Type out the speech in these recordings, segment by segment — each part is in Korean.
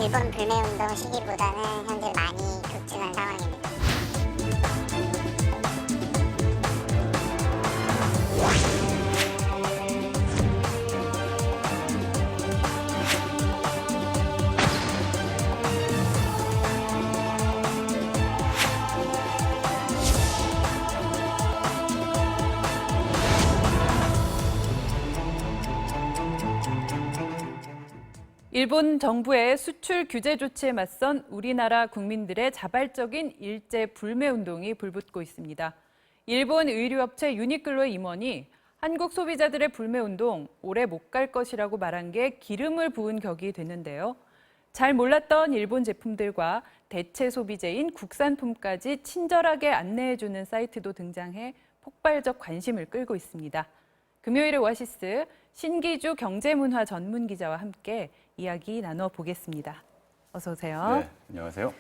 일본 불매운동 시기보다는 현재 많이 급증한 상황입니다. 일본 정부의 수출 규제 조치에 맞선 우리나라 국민들의 자발적인 일제 불매 운동이 불붙고 있습니다. 일본 의류업체 유니클로의 임원이 한국 소비자들의 불매 운동 오래 못 갈 것이라고 말한 게 기름을 부은 격이 됐는데요. 잘 몰랐던 일본 제품들과 대체 소비재인 국산품까지 친절하게 안내해주는 사이트도 등장해 폭발적 관심을 끌고 있습니다. 금요일의 오아시스 신기주 경제문화 전문 기자와 함께 이야기 나눠보겠습니다. 어서 오세요. 네, 안녕하세요.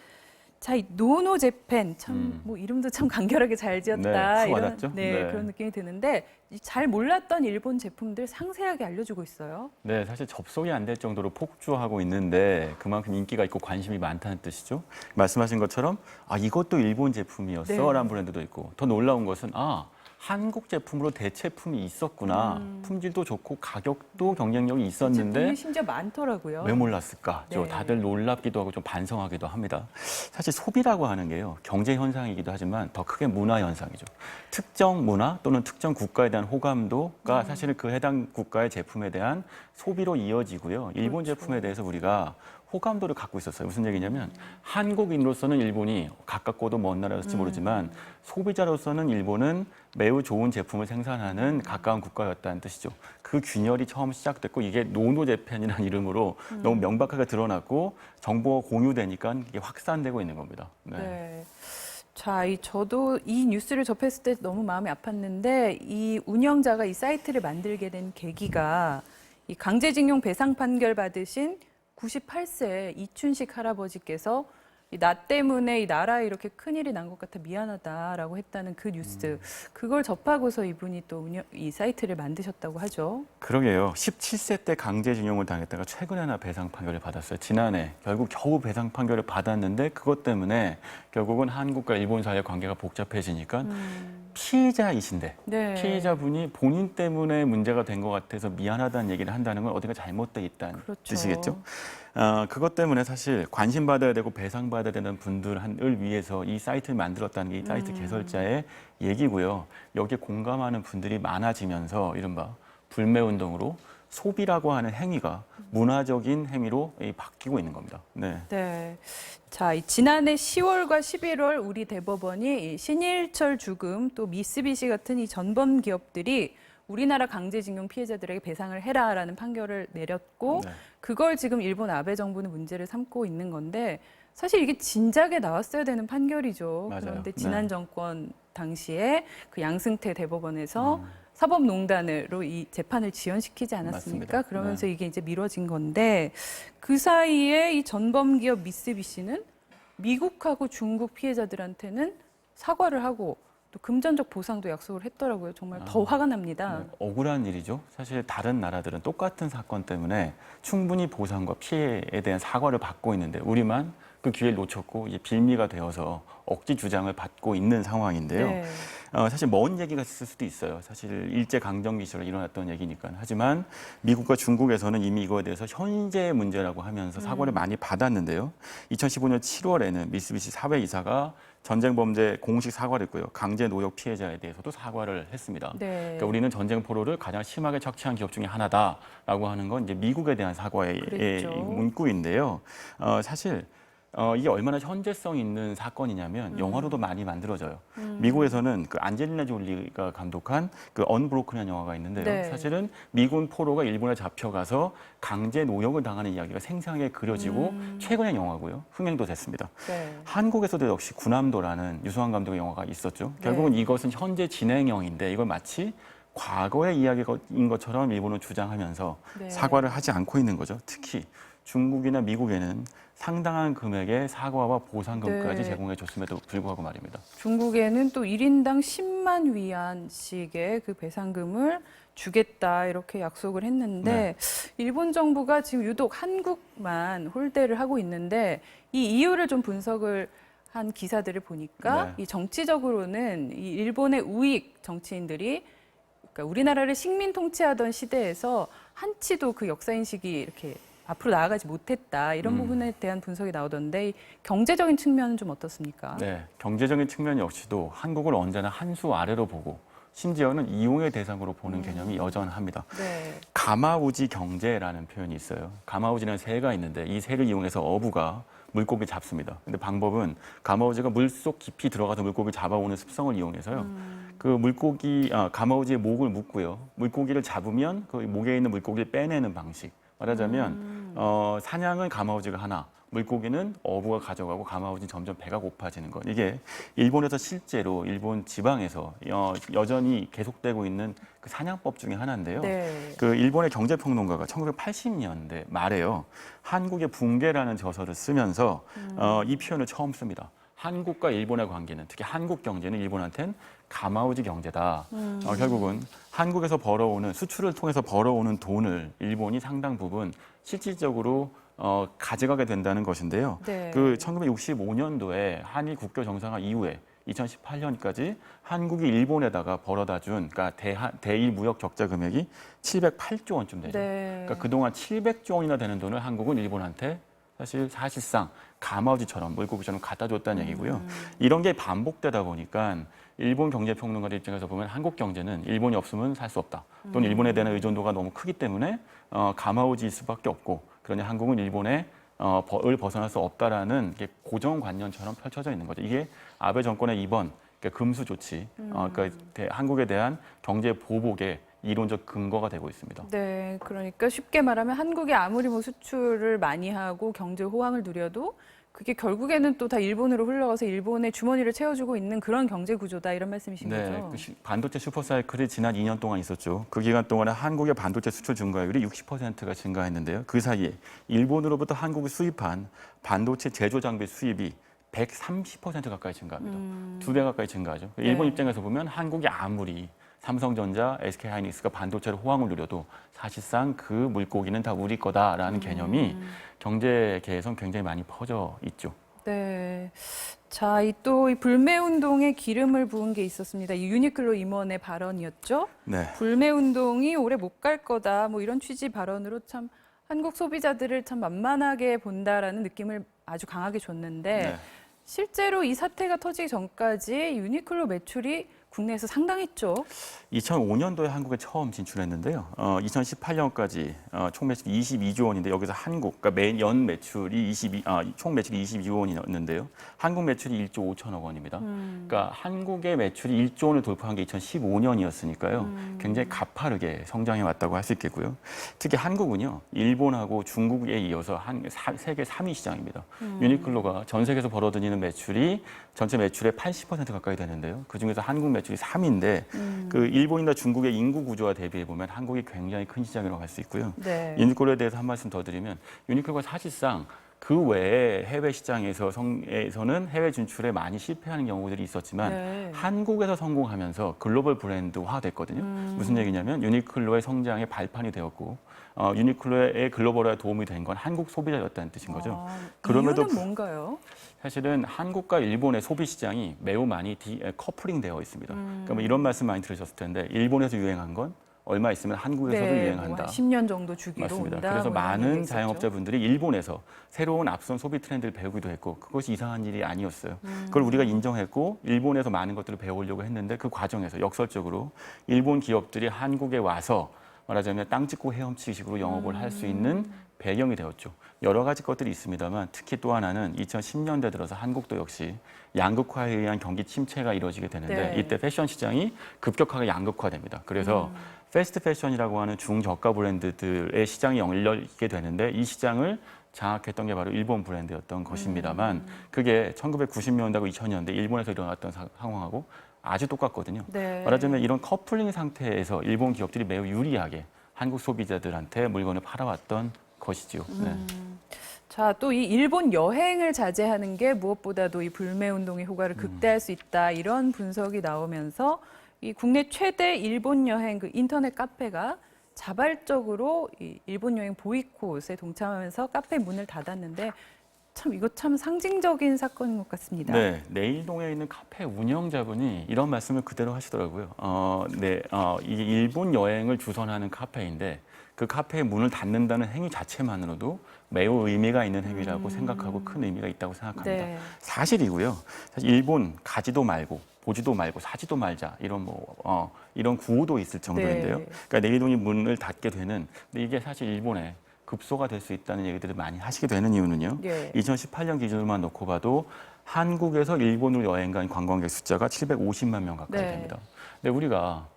자, 이 노노 재팬 참 뭐 이름도 참 간결하게 잘 지었다. 네, 와닿죠? 네, 그런 느낌이 드는데 잘 몰랐던 일본 제품들 상세하게 알려주고 있어요. 네, 사실 접속이 안 될 정도로 폭주하고 있는데 그만큼 인기가 있고 관심이 많다는 뜻이죠. 말씀하신 것처럼 이것도 일본 제품이었어 네. 라는 브랜드도 있고 더 놀라운 것은 한국 제품으로 대체품이 있었구나. 품질도 좋고 가격도 경쟁력이 있었는데 제품이 심지어 많더라고요. 왜 몰랐을까? 네. 다들 놀랍기도 하고 좀 반성하기도 합니다. 사실 소비라고 하는 게요. 경제 현상이기도 하지만 더 크게 문화 현상이죠. 특정 문화 또는 특정 국가에 대한 호감도가 사실은 그 해당 국가의 제품에 대한 소비로 이어지고요. 일본 그렇죠. 제품에 대해서 우리가 호감도를 갖고 있었어요. 무슨 얘기냐면 한국인으로서는 일본이 가깝고도 먼 나라였을지 모르지만 소비자로서는 일본은 매우 좋은 제품을 생산하는 가까운 국가였다는 뜻이죠. 그 균열이 처음 시작됐고 이게 노노재팬이라는 이름으로 너무 명백하게 드러났고 정보가 공유되니까 이게 확산되고 있는 겁니다. 네. 자, 저도 이 뉴스를 접했을 때 너무 마음이 아팠는데 이 운영자가 이 사이트를 만들게 된 계기가 이 강제징용 배상 판결 받으신 98세 이춘식 할아버지께서 나 때문에 이 나라에 이렇게 큰일이 난 것 같아 미안하다라고 했다는 그 뉴스. 그걸 접하고서 이분이 또 이 사이트를 만드셨다고 하죠. 그러게요. 17세 때 강제징용을 당했다가 최근에나 배상 판결을 받았어요. 지난해 결국 겨우 배상 판결을 받았는데 그것 때문에 결국은 한국과 일본 사이의 관계가 복잡해지니까 피해자이신데 네. 피해자분이 본인 때문에 문제가 된 것 같아서 미안하다는 얘기를 한다는 건 어딘가 잘못돼 있다는 그렇죠. 뜻이겠죠. 그것 때문에 사실 관심받아야 되고 배상받아야 되는 분들을 위해서 이 사이트를 만들었다는 게 이 사이트 개설자의 얘기고요. 여기에 공감하는 분들이 많아지면서 이른바 불매운동으로 소비라고 하는 행위가 문화적인 행위로 바뀌고 있는 겁니다. 네. 네. 자, 지난해 10월과 11월 우리 대법원이 이 신일철 죽음 또 미쓰비시 같은 이 전범 기업들이 우리나라 강제징용 피해자들에게 배상을 해라라는 판결을 내렸고 네. 그걸 지금 일본 아베 정부는 문제를 삼고 있는 건데 사실 이게 진작에 나왔어야 되는 판결이죠. 맞아요. 그런데 네. 지난 정권 당시에 그 양승태 대법원에서 사법농단으로 이 재판을 지연시키지 않았습니까? 맞습니다. 그러면서 네. 이게 이제 미뤄진 건데 그 사이에 이 전범 기업 미쓰비시는 미국하고 중국 피해자들한테는 사과를 하고 또 금전적 보상도 약속을 했더라고요. 정말 더 화가 납니다. 네, 억울한 일이죠. 사실 다른 나라들은 똑같은 사건 때문에 충분히 보상과 피해에 대한 사과를 받고 있는데 우리만 그 기회를 놓쳤고 이제 빌미가 되어서 억지 주장을 받고 있는 상황인데요. 네. 사실 먼 얘기가 있을 수도 있어요. 사실 일제 강점기 시절에 일어났던 얘기니까. 하지만 미국과 중국에서는 이미 이거에 대해서 현재 문제라고 하면서 사과를 많이 받았는데요. 2015년 7월에는 미쓰비시 사회이사가 전쟁 범죄 공식 사과를 했고요. 강제 노역 피해자에 대해서도 사과를 했습니다. 네. 그러니까 우리는 전쟁 포로를 가장 심하게 착취한 기업 중에 하나다라고 하는 건 이제 미국에 대한 사과의 그랬죠. 문구인데요. 사실 이게 얼마나 현재성 있는 사건이냐면 영화로도 많이 만들어져요. 미국에서는 그 안젤리나 졸리가 감독한 그 언브로큰이라는 영화가 있는데요. 네. 사실은 미군 포로가 일본에 잡혀가서 강제 노역을 당하는 이야기가 생생하게 그려지고 최근의 영화고요. 흥행도 됐습니다. 네. 한국에서도 역시 군함도라는 유수환 감독의 영화가 있었죠. 결국은 이것은 현재 진행형인데 이걸 마치 과거의 이야기인 것처럼 일본은 주장하면서 네. 사과를 하지 않고 있는 거죠. 특히 중국이나 미국에는 상당한 금액의 사과와 보상금까지 네. 제공해 줬음에도 불구하고 말입니다. 중국에는 또 1인당 10만 위안씩의 그 배상금을 주겠다 이렇게 약속을 했는데 일본 정부가 지금 유독 한국만 홀대를 하고 있는데 이 이유를 좀 분석을 한 기사들을 보니까 이 정치적으로는 이 일본의 우익 정치인들이 그러니까 우리나라를 식민 통치하던 시대에서 한치도 그 역사 인식이 이렇게 앞으로 나아가지 못했다 이런 부분에 대한 분석이 나오던데 이 경제적인 측면은 좀 어떻습니까? 네, 경제적인 측면 역시도 한국을 언제나 한 수 아래로 보고 심지어는 이용의 대상으로 보는 개념이 여전합니다. 네. 가마우지 경제라는 표현이 있어요. 가마우지는 새가 있는데 이 새를 이용해서 어부가 물고기 잡습니다. 근데 방법은 가마우지가 물속 깊이 들어가서 물고기를 잡아오는 습성을 이용해서요. 가마우지의 목을 묶고요. 물고기를 잡으면 그 목에 있는 물고기를 빼내는 방식. 말하자면 사냥은 가마우지가 하나, 물고기는 어부가 가져가고 가마우지는 점점 배가 고파지는 것. 이게 일본에서 실제로 일본 지방에서 여전히 계속되고 있는 그 사냥법 중에 하나인데요. 네. 그 일본의 경제평론가가 1980년대 말에요. 한국의 붕괴라는 저서를 쓰면서 이 표현을 처음 씁니다. 한국과 일본의 관계는 특히 한국 경제는 일본한테는 가마우지 경제다. 결국은 한국에서 벌어오는 수출을 통해서 벌어오는 돈을 일본이 상당 부분 실질적으로 가져가게 된다는 것인데요. 네. 그 1965년도에 한일 국교 정상화 이후에 2018년까지 한국이 일본에다가 벌어다 준 그러니까 대일 무역 적자 금액이 708조 원쯤 되죠. 네. 그러니까 그동안 700조 원이나 되는 돈을 한국은 일본한테 사실상 가마우지처럼 물고기처럼 갖다 줬다는 얘기고요. 이런 게 반복되다 보니까 일본 경제평론가들 입장에서 보면 한국 경제는 일본이 없으면 살 수 없다. 또는 일본에 대한 의존도가 너무 크기 때문에 가마우지일 수밖에 없고 그러니 한국은 일본에 을 벗어날 수 없다라는 게 고정관념처럼 펼쳐져 있는 거죠. 이게 아베 정권의 이번 금수 조치, 그러니까 한국에 대한 경제 보복의 이론적 근거가 되고 있습니다. 네, 그러니까 쉽게 말하면 한국이 아무리 뭐 수출을 많이 하고 경제 호황을 누려도 그게 결국에는 또 다 일본으로 흘러가서 일본의 주머니를 채워주고 있는 그런 경제 구조다 이런 말씀이신 거죠? 그 반도체 슈퍼사이클이 지난 2년 동안 있었죠. 그 기간 동안에 한국의 반도체 수출 증가율이 60%가 증가했는데요. 그 사이에 일본으로부터 한국이 수입한 반도체 제조 장비 수입이 130% 가까이 증가합니다. 2배 가까이 증가하죠. 일본 입장에서 보면 한국이 아무리 삼성전자, SK하이닉스가 반도체로 호황을 누려도 사실상 그 물고기는 다 우리 거다라는 개념이 경제계에선 굉장히 많이 퍼져 있죠. 네. 자, 또 이 불매 운동에 기름을 부은 게 있었습니다. 이 유니클로 임원의 발언이었죠. 네. 불매 운동이 오래 못 갈 거다. 뭐 이런 취지 발언으로 참 한국 소비자들을 참 만만하게 본다라는 느낌을 아주 강하게 줬는데 실제로 이 사태가 터지기 전까지 유니클로 매출이 국내에서 상당했죠. 2005년도에 한국에 처음 진출했는데요. 2018년까지 총 매출이 22조 원인데 여기서 한국, 그러니까 매년 매출이 총 매출이 22조 원이었는데요. 한국 매출이 1조 5천억 원입니다. 그러니까 한국의 매출이 1조 원을 돌파한 게 2015년이었으니까요. 굉장히 가파르게 성장해 왔다고 할 수 있겠고요. 특히 한국은요, 일본하고 중국에 이어서 세계 3위 시장입니다. 유니클로가 전 세계에서 벌어들이는 매출이 전체 매출의 80% 가까이 되는데요. 그중에서 한국 매출이 3위인데 그 일본이나 중국의 인구 구조와 대비해 보면 한국이 굉장히 큰 시장이라고 할 수 있고요. 네. 유니클로에 대해서 한 말씀 더 드리면 유니클로가 사실상 그 외에 해외 시장에서는 해외 진출에 많이 실패하는 경우들이 있었지만 한국에서 성공하면서 글로벌 브랜드화 됐거든요. 무슨 얘기냐면 유니클로의 성장의 발판이 되었고 유니클로의 글로벌화에 도움이 된 건 한국 소비자였다는 뜻인 거죠. 이유는 뭔가요? 사실은 한국과 일본의 소비 시장이 매우 많이 커플링 되어 있습니다. 그러니까 뭐 이런 말씀 많이 들으셨을 텐데 일본에서 유행한 건 얼마 있으면 한국에서도 유행한다. 뭐 10년 정도 주기로 맞습니다. 온다. 그래서 뭐 이런 많은 얘기 있었죠. 자영업자분들이 일본에서 새로운 앞선 소비 트렌드를 배우기도 했고 그것이 이상한 일이 아니었어요. 그걸 우리가 인정했고 일본에서 많은 것들을 배우려고 했는데 그 과정에서 역설적으로 일본 기업들이 한국에 와서 말하자면 땅 짚고 헤엄치기식으로 영업을 할 수 있는 배경이 되었죠. 여러 가지 것들이 있습니다만 특히 또 하나는 2010년대 들어서 한국도 역시 양극화에 의한 경기 침체가 이루어지게 되는데 이때 패션 시장이 급격하게 양극화됩니다. 그래서 패스트 패션이라고 하는 중저가 브랜드들의 시장이 열리게 되는데 이 시장을 장악했던 게 바로 일본 브랜드였던 것입니다만 그게 1990년대하고 2000년대 일본에서 일어났던 상황하고 아주 똑같거든요. 말하자면 이런 커플링 상태에서 일본 기업들이 매우 유리하게 한국 소비자들한테 물건을 팔아왔던 것이죠. 네. 자, 또 이 일본 여행을 자제하는 게 무엇보다도 이 불매운동의 효과를 극대화할 수 있다. 이런 분석이 나오면서 이 국내 최대 일본 여행 그 인터넷 카페가 자발적으로 이 일본 여행 보이콧에 동참하면서 카페 문을 닫았는데 참 이거 참 상징적인 사건인 것 같습니다. 네, 내일동에 있는 카페 운영자분이 이런 말씀을 그대로 하시더라고요. 이 일본 여행을 주선하는 카페인데 그 카페의 문을 닫는다는 행위 자체만으로도 매우 의미가 있는 행위라고 생각하고 큰 의미가 있다고 생각합니다. 네. 사실이고요. 사실 일본 가지도 말고 보지도 말고 사지도 말자 이런 구호도 있을 정도인데요. 네. 그러니까 내일동이 문을 닫게 되는 근데 이게 사실 일본에 급소가 될 수 있다는 얘기들을 많이 하시게 되는 이유는요. 예. 2018년 기준으로만 놓고 봐도 한국에서 일본으로 여행 간 관광객 숫자가 750만 명 가까이 네. 됩니다. 근데 우리가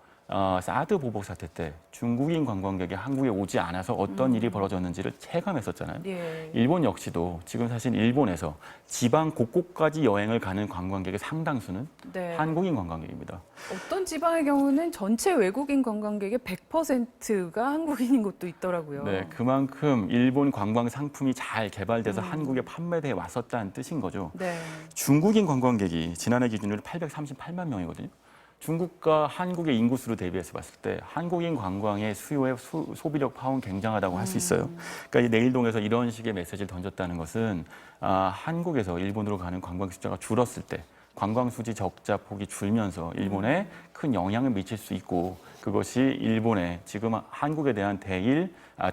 사드 보복 사태 때 중국인 관광객이 한국에 오지 않아서 어떤 일이 벌어졌는지를 체감했었잖아요. 예. 일본 역시도 지금 사실 일본에서 지방 곳곳까지 여행을 가는 관광객의 상당수는 네. 한국인 관광객입니다. 어떤 지방의 경우는 전체 외국인 관광객의 100%가 한국인인 곳도 있더라고요. 네, 그만큼 일본 관광 상품이 잘 개발돼서 한국에 판매돼 왔었다는 뜻인 거죠. 네. 중국인 관광객이 지난해 기준으로 838만 명이거든요. 중국과 한국의 인구수로 대비해서 봤을 때 한국인 관광의 수요의 소비력 파워는 굉장하다고 할 수 있어요. 그러니까 이 내일동에서 이런 식의 메시지를 던졌다는 것은 한국에서 일본으로 가는 관광 숫자가 줄었을 때 관광 수지 적자 폭이 줄면서 일본에 큰 영향을 미칠 수 있고 그것이 일본에 지금 한국에 대한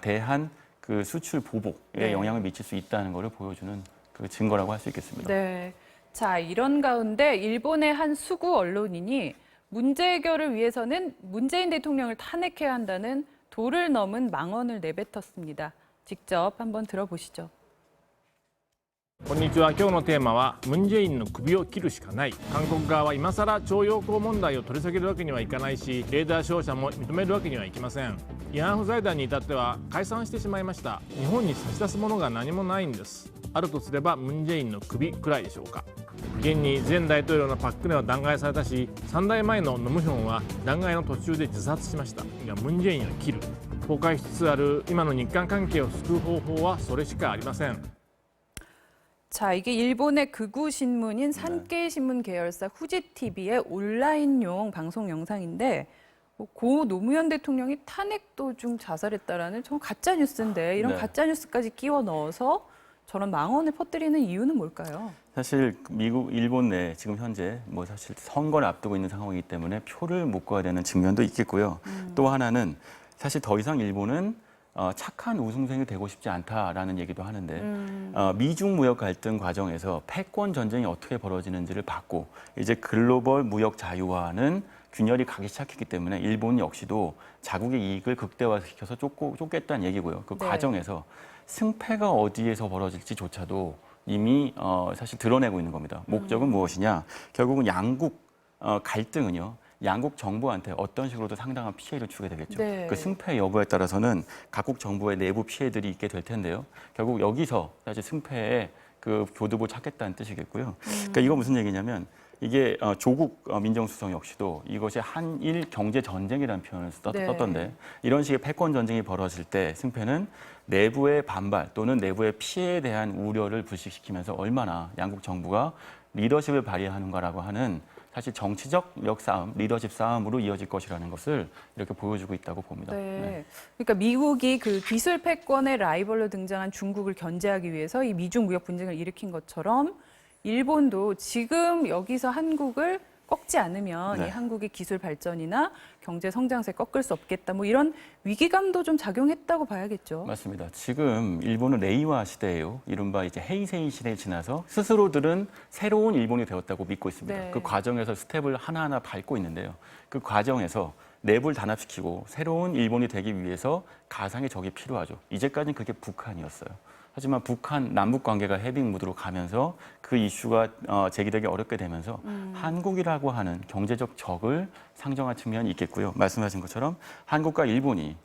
대한 그 수출 보복에 네. 영향을 미칠 수 있다는 것을 보여주는 그 증거라고 할 수 있겠습니다. 네. 자, 이런 가운데 일본의 한 수구 언론인이 문제 해결을 위해서는 문재인 대통령을 탄핵해야 한다는 도를 넘은 망언을 내뱉었습니다. 직접 한번 들어보시죠. こんにちは。今日のテーマはムン・ジェインの首を切るしかない。韓国側は今更徴用工問題を取り下げるわけにはいかないし、レーダー照射も認めるわけにはいきません。慰安婦財団に至っては解散してしまいました。日本に差し出すものが何もないんです。あるとすればムン・ジェインの首くらいでしょうか。現に前大統領のパク・クネは弾劾されたし、3代前のノムヒョンは弾劾の途中で自殺しました。いや、ムン・ジェインを切る。崩壊しつつある今の日韓関係を救う方法はそれしかありません。 자, 이게 일본의 극우 신문인 산케이신문 계열사 후지TV의 온라인용 방송 영상인데 고 노무현 대통령이 탄핵 도중 자살했다라는 정말 가짜 뉴스인데 이런 네. 가짜 뉴스까지 끼워 넣어서 저런 망언을 퍼뜨리는 이유는 뭘까요? 사실 일본 내 지금 현재 사실 선거를 앞두고 있는 상황이기 때문에 표를 묶어야 되는 측면도 있겠고요. 또 하나는 사실 더 이상 일본은 착한 우승생이 되고 싶지 않다라는 얘기도 하는데 미중 무역 갈등 과정에서 패권 전쟁이 어떻게 벌어지는지를 봤고 이제 글로벌 무역 자유화는 균열이 가기 시작했기 때문에 일본 역시도 자국의 이익을 극대화시켜서 쫓겠다는 얘기고요. 그 네. 과정에서 승패가 어디에서 벌어질지조차도 이미 사실 드러내고 있는 겁니다. 목적은 무엇이냐? 결국은 양국 갈등은요. 양국 정부한테 어떤 식으로도 상당한 피해를 주게 되겠죠. 네. 그 승패 여부에 따라서는 각국 정부의 내부 피해들이 있게 될 텐데요. 결국 여기서 사실 승패의 그 교두보 찾겠다는 뜻이겠고요. 그러니까 이거 무슨 얘기냐면 이게 조국 민정수석 역시도 이것이 한일 경제 전쟁이라는 표현을 네. 썼던데 이런 식의 패권 전쟁이 벌어질 때 승패는 내부의 반발 또는 내부의 피해에 대한 우려를 불식시키면서 얼마나 양국 정부가 리더십을 발휘하는가라고 하는 사실 정치적 역싸움, 리더십 싸움으로 이어질 것이라는 것을 이렇게 보여주고 있다고 봅니다. 네. 그러니까 미국이 그 기술 패권의 라이벌로 등장한 중국을 견제하기 위해서 이 미중 무역 분쟁을 일으킨 것처럼 일본도 지금 여기서 한국을 꺾지 않으면 네. 이 한국의 기술 발전이나 경제 성장세 꺾을 수 없겠다. 뭐 이런 위기감도 좀 작용했다고 봐야겠죠. 맞습니다. 지금 일본은 레이와 시대예요. 이른바 이제 헤이세이 시대에 지나서 스스로들은 새로운 일본이 되었다고 믿고 있습니다. 네. 그 과정에서 스텝을 하나하나 밟고 있는데요. 그 과정에서 내부를 단합시키고 새로운 일본이 되기 위해서 가상의 적이 필요하죠. 이제까지는 그게 북한이었어요. 하지만 북한 남북 관계가 해빙 무드로 가면서 그 이슈가 제기되기 어렵게 되면서 한국이라고 하는 경제적 적을 상정한 측면이 있겠고요. 말씀하신 것처럼 한국과 일본이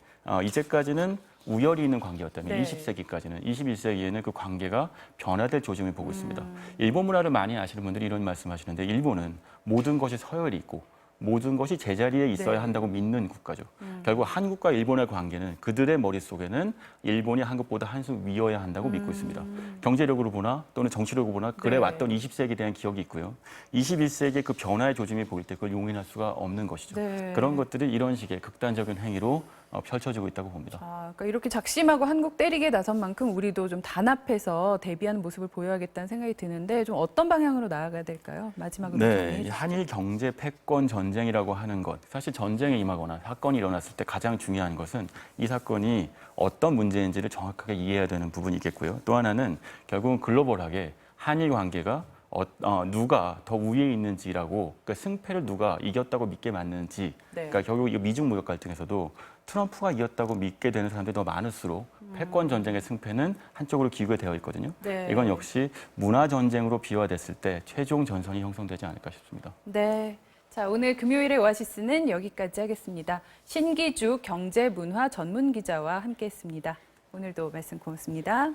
이제까지는 우열이 있는 관계였다면 네. 20세기까지는 21세기에는 그 관계가 변화될 조짐을 보고 있습니다. 일본 문화를 많이 아시는 분들이 이런 말씀하시는데 일본은 모든 것이 서열이 있고 모든 것이 제자리에 있어야 네. 한다고 믿는 국가죠. 결국 한국과 일본의 관계는 그들의 머릿속에는 일본이 한국보다 한수 위여야 한다고 믿고 있습니다. 경제력으로 보나 또는 정치력으로 보나 그래 네. 왔던 20세기에 대한 기억이 있고요. 21세기의 그 변화의 조짐이 보일 때 그걸 용인할 수가 없는 것이죠. 네. 그런 것들이 이런 식의 극단적인 행위로 펼쳐지고 있다고 봅니다. 그러니까 이렇게 작심하고 한국 때리게 나선 만큼 우리도 좀 단합해서 대비하는 모습을 보여야겠다는 생각이 드는데 좀 어떤 방향으로 나아가야 될까요? 마지막으로 정리해 네, 이 주시죠. 한일 경제 패권 전쟁이라고 하는 것, 사실 전쟁에 임하거나 사건이 일어났을 때 가장 중요한 것은 이 사건이 어떤 문제인지를 정확하게 이해해야 되는 부분이겠고요. 또 하나는 결국은 글로벌하게 한일 관계가 누가 더 우위에 있는지라고, 그러니까 승패를 누가 이겼다고 믿게 맞는지, 네. 그러니까 결국 이 미중 무역 갈등에서도 트럼프가 이겼다고 믿게 되는 사람들이 더 많을수록 패권 전쟁의 승패는 한쪽으로 기울게 되어 있거든요. 네. 이건 역시 문화 전쟁으로 비화됐을 때 최종 전선이 형성되지 않을까 싶습니다. 네. 자, 오늘 금요일의 오아시스는 여기까지 하겠습니다. 신기주 경제문화 전문 기자와 함께했습니다. 오늘도 말씀 고맙습니다.